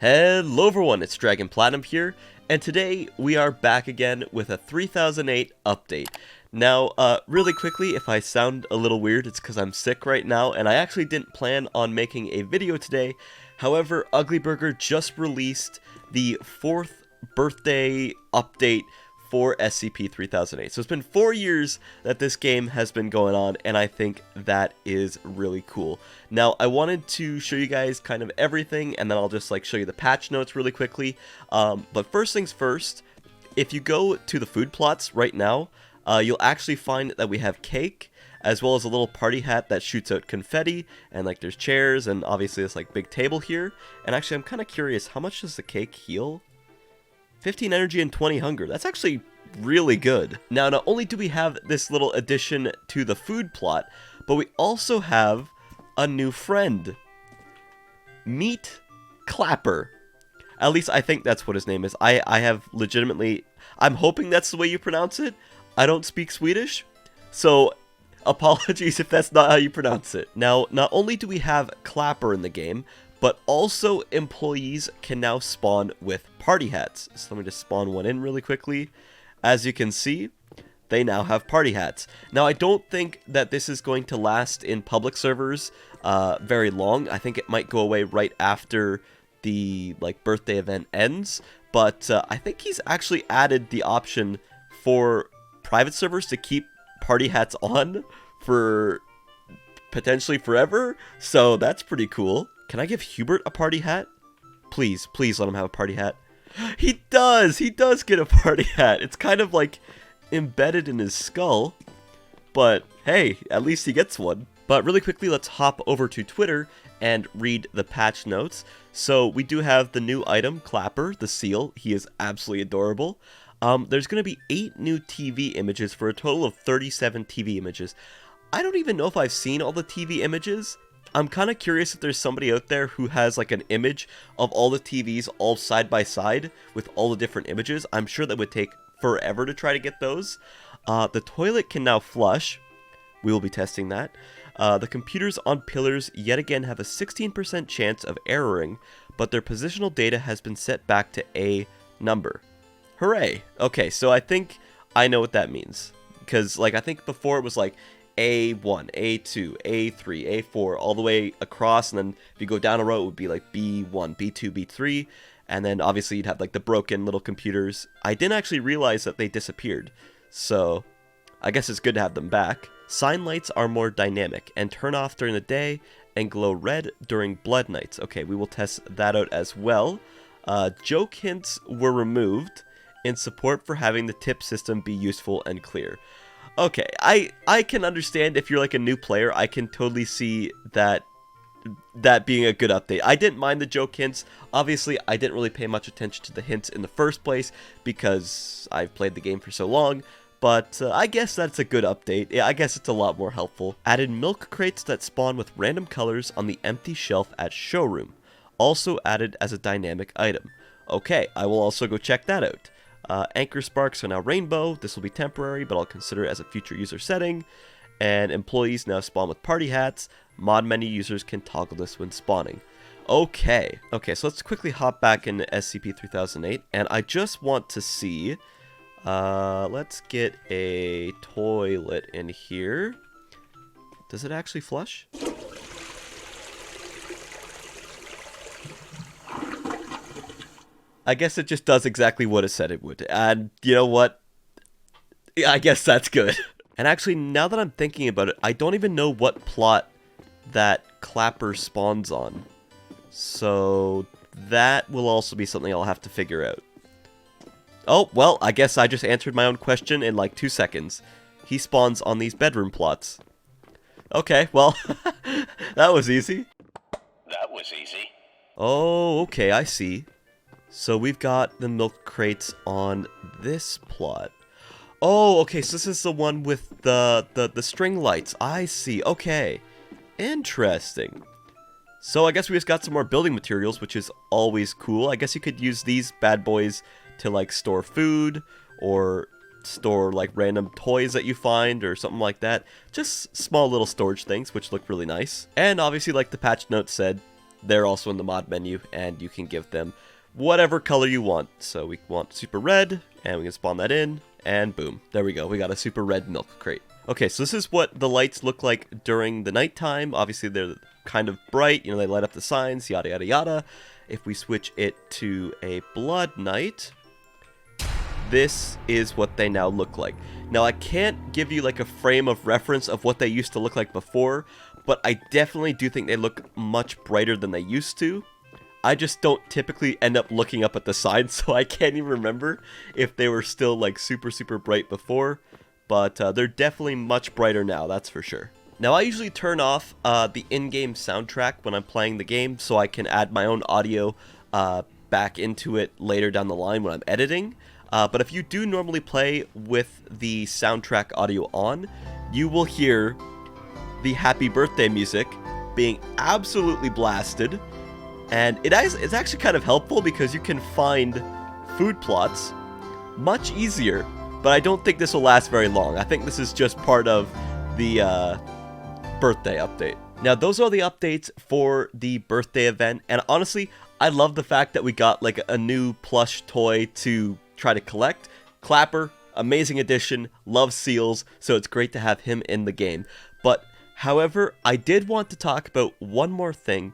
Hello everyone, it's dragonplatinum here, and today we are back again with a 3008 update. Now, really quickly, if I sound a little weird, it's because I'm sick right now, and I actually didn't plan on making a video today. However, Ugly Burger just released the 4th birthday update for SCP-3008. So it's been 4 years that this game has been going on, and I think that is really cool. Now, I wanted to show you guys kind of everything, and then I'll just show you the patch notes really quickly. But first things first, if you go to the food plots right now, you'll actually find that we have cake, as well as a little party hat that shoots out confetti, and there's chairs, and obviously this big table here. And actually, I'm kind of curious, how much does the cake heal? 15 energy and 20 hunger. That's actually really good. Now, not only do we have this little addition to the food plot, but we also have a new friend. Meet Clapper. At least I think that's what his name is. I have legitimately... I'm hoping that's the way you pronounce it. I don't speak Swedish, so apologies if that's not how you pronounce it. Now, not only do we have Clapper in the game, but also employees can now spawn with party hats. So let me just spawn one in really quickly. As you can see, they now have party hats. Now, I don't think that this is going to last in public servers very long. I think it might go away right after the birthday event ends. But I think he's actually added the option for private servers to keep party hats on for potentially forever. So that's pretty cool. Can I give Hubert a party hat? Please, please let him have a party hat. He does! He does get a party hat. It's kind of embedded in his skull. But hey, at least he gets one. But really quickly, let's hop over to Twitter and read the patch notes. So we do have the new item, Clapper, the seal. He is absolutely adorable. There's going to be 8 new TV images for a total of 37 TV images. I don't even know if I've seen all the TV images. I'm kind of curious if there's somebody out there who has an image of all the TVs all side by side with all the different images. I'm sure that would take forever to try to get those. The toilet can now flush. We will be testing that. The computers on pillars yet again have a 16% chance of erroring, but their positional data has been set back to a number. Hooray! Okay, so I think I know what that means. Because I think before it was A1, A2, A3, A4, all the way across, and then if you go down a row, it would be B1, B2, B3, and then obviously you'd have the broken little computers. I didn't actually realize that they disappeared, so I guess it's good to have them back. Sign lights are more dynamic, and turn off during the day, and glow red during blood nights. Okay, we will test that out as well. Joke hints were removed, in support for having the tip system be useful and clear. Okay, I can understand if you're a new player. I can totally see that being a good update. I didn't mind the joke hints. Obviously, I didn't really pay much attention to the hints in the first place because I've played the game for so long. But I guess that's a good update. Yeah, I guess it's a lot more helpful. Added milk crates that spawn with random colors on the empty shelf at showroom. Also added as a dynamic item. Okay, I will also go check that out. Anchor sparks are now rainbow. This will be temporary, but I'll consider it as a future user setting. And employees now spawn with party hats. Mod menu users can toggle this when spawning. Okay, so let's quickly hop back into SCP-3008. And I just want to see... let's get a toilet in here. Does it actually flush? I guess it just does exactly what it said it would. And you know what? I guess that's good. And actually, now that I'm thinking about it, I don't even know what plot that Clapper spawns on. So that will also be something I'll have to figure out. Oh, well, I guess I just answered my own question in 2 seconds. He spawns on these bedroom plots. Okay, well, that was easy. That was easy. Oh, okay, I see. So we've got the milk crates on this plot. Oh, okay, so this is the one with the string lights. I see, okay. Interesting. So I guess we just got some more building materials, which is always cool. I guess you could use these bad boys to store food, or store random toys that you find, or something like that. Just small little storage things, which look really nice. And obviously, like the patch note said, they're also in the mod menu, and you can give them whatever color you want. So we want super red, and we can spawn that in, and boom, there we go. We got a super red milk crate. Okay, so this is what the lights look like during the nighttime. Obviously, they're kind of bright, you know, they light up the signs, yada yada yada. If we switch it to a blood night, this is what they now look like. Now, I can't give you like a frame of reference of what they used to look like before, but I definitely do think they look much brighter than they used to. I just don't typically end up looking up at the signs, so I can't even remember if they were still like super bright before, but they're definitely much brighter now, that's for sure. Now, I usually turn off the in-game soundtrack when I'm playing the game, so I can add my own audio back into it later down the line when I'm editing. But if you do normally play with the soundtrack audio on, you will hear the happy birthday music being absolutely blasted. And it's actually kind of helpful because you can find food plots much easier. But I don't think this will last very long. I think this is just part of the birthday update. Now, those are the updates for the birthday event. And honestly, I love the fact that we got like a new plush toy to try to collect. Clapper, amazing addition, love seals, so it's great to have him in the game. But however, I did want to talk about one more thing,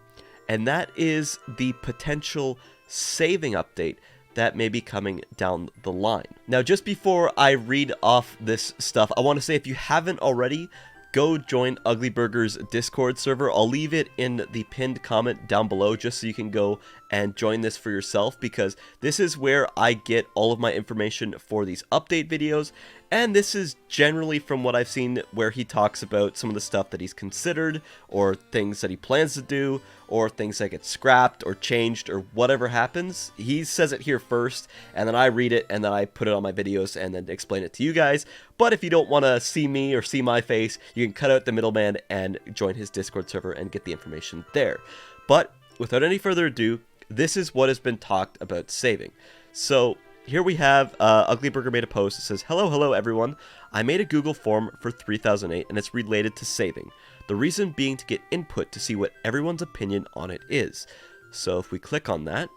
and that is the potential saving update that may be coming down the line. Now, just before I read off this stuff, I want to say if you haven't already, go join Ugly Burger's Discord server. I'll leave it in the pinned comment down below just so you can go and join this for yourself, because this is where I get all of my information for these update videos, and this is generally from what I've seen where he talks about some of the stuff that he's considered, or things that he plans to do, or things that get scrapped or changed or whatever happens. He says it here first, and then I read it, and then I put it on my videos and then explain it to you guys. But if you don't want to see me or see my face, you can cut out the middleman and join his Discord server and get the information there. But without any further ado, this is what has been talked about saving. So here we have Ugly Burger made a post that says, hello everyone, I made a Google form for 3008 and it's related to saving. The reason being to get input to see what everyone's opinion on it is. So if we click on that,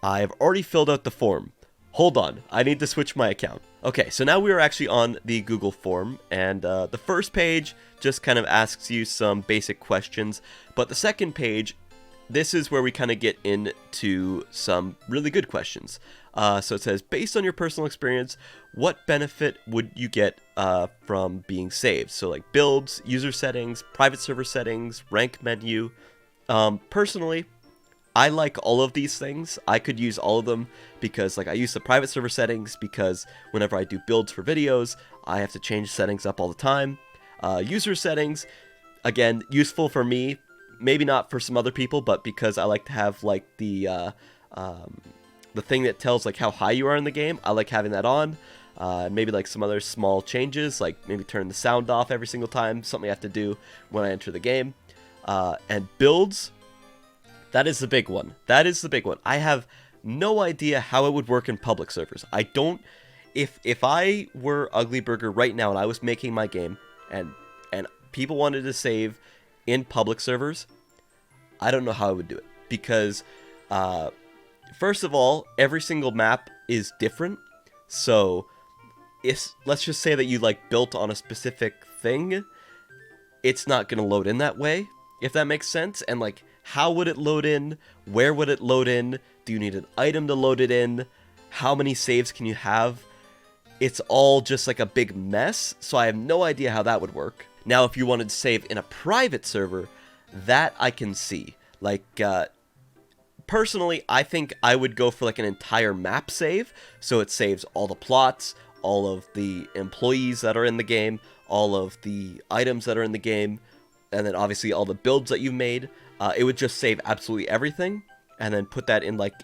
I've already filled out the form. Hold on, I need to switch my account. Okay, so now we are actually on the Google form, and the first page just kind of asks you some basic questions, but the second page, this is where we kind of get into some really good questions. So it says, based on your personal experience, what benefit would you get from being saved? So like builds, user settings, private server settings, rank menu. Personally, I like all of these things. I could use all of them because like I use the private server settings because whenever I do builds for videos, I have to change settings up all the time. User settings, again, useful for me. Maybe not for some other people, but because I like to have like the thing that tells like how high you are in the game, I like having that on. Maybe like some other small changes, like maybe turn the sound off every single time, something I have to do when I enter the game. And builds, that is the big one. That is the big one. I have no idea how it would work in public servers. I don't. If I were Ugly Burger right now and I was making my game and people wanted to save in public servers, I don't know how I would do it, because first of all, every single map is different. So let's just say that you like built on a specific thing, it's not going to load in that way, if that makes sense. And like, how would it load in? Where would it load in? Do you need an item to load it in? How many saves can you have? It's all just like a big mess, so I have no idea how that would work. Now, if you wanted to save in a private server, that I can see. Like, personally, I think I would go for like an entire map save, so it saves all the plots, all of the employees that are in the game, all of the items that are in the game, and then obviously all the builds that you've made. It would just save absolutely everything, and then put that in like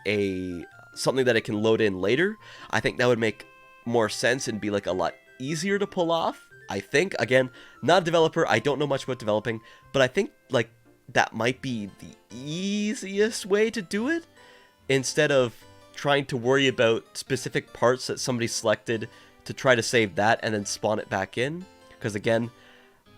something that it can load in later. I think that would make more sense and be like a lot easier to pull off. I think, again, not a developer, I don't know much about developing, but I think like that might be the easiest way to do it, instead of trying to worry about specific parts that somebody selected to try to save that and then spawn it back in. Because again,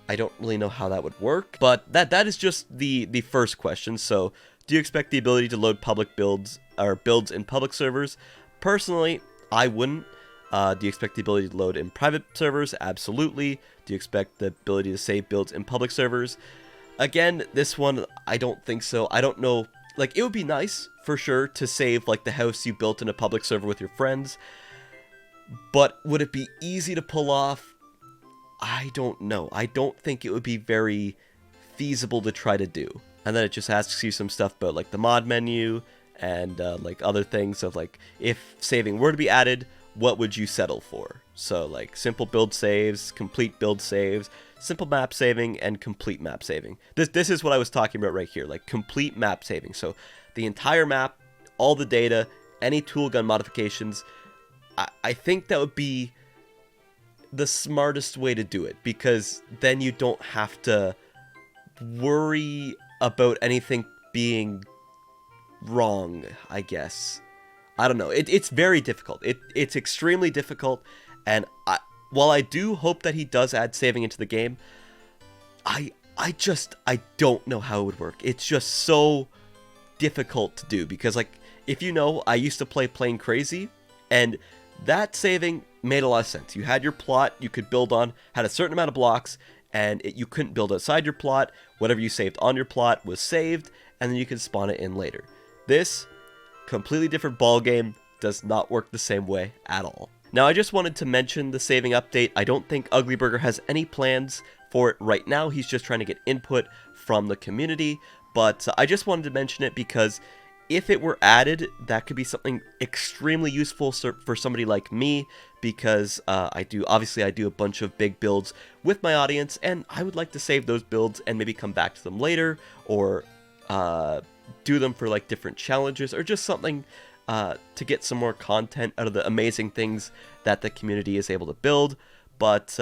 I don't really know how that would work, but that is just the first question. So, do you expect the ability to load public builds or builds in public servers? Personally, I wouldn't. Do you expect the ability to load in private servers? Absolutely. Do you expect the ability to save builds in public servers? Again, this one, I don't think so. I don't know. Like, it would be nice, for sure, to save, like, the house you built in a public server with your friends. But would it be easy to pull off? I don't know. I don't think it would be very feasible to try to do. And then it just asks you some stuff about, like, the mod menu and, like, other things of, like, if saving were to be added, what would you settle for? So, like, simple build saves, complete build saves, simple map saving, and complete map saving. This is what I was talking about right here, like, complete map saving. So, the entire map, all the data, any tool gun modifications. I think that would be the smartest way to do it, because then you don't have to worry about anything being wrong, I guess. I don't know. It's very difficult. It's extremely difficult, and while I do hope that he does add saving into the game, I don't know how it would work. It's just so difficult to do, because, like, if you know, I used to play Plane Crazy, and that saving made a lot of sense. You had your plot you could build on, had a certain amount of blocks, and you couldn't build outside your plot. Whatever you saved on your plot was saved, and then you could spawn it in later. This completely different ball game, does not work the same way at all. Now, I just wanted to mention the saving update. I don't think Ugly Burger has any plans for it right now. He's just trying to get input from the community, but I just wanted to mention it because if it were added, that could be something extremely useful for somebody like me, because I do a bunch of big builds with my audience, and I would like to save those builds and maybe come back to them later, or do them for, like, different challenges, or just something to get some more content out of the amazing things that the community is able to build. But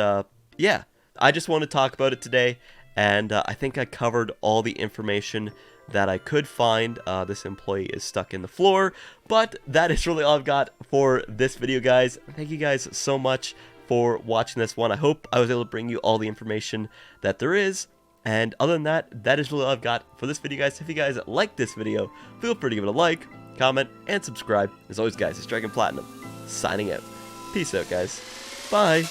yeah, I just want to talk about it today, and I think I covered all the information that I could find. This employee is stuck in the floor, but that is really all I've got for this video, guys. Thank you guys so much for watching this one. I hope I was able to bring you all the information that there is. And other than that, that is really all I've got for this video, guys. If you guys like this video, feel free to give it a like, comment, and subscribe. As always, guys, it's Dragon Platinum, signing out. Peace out, guys. Bye.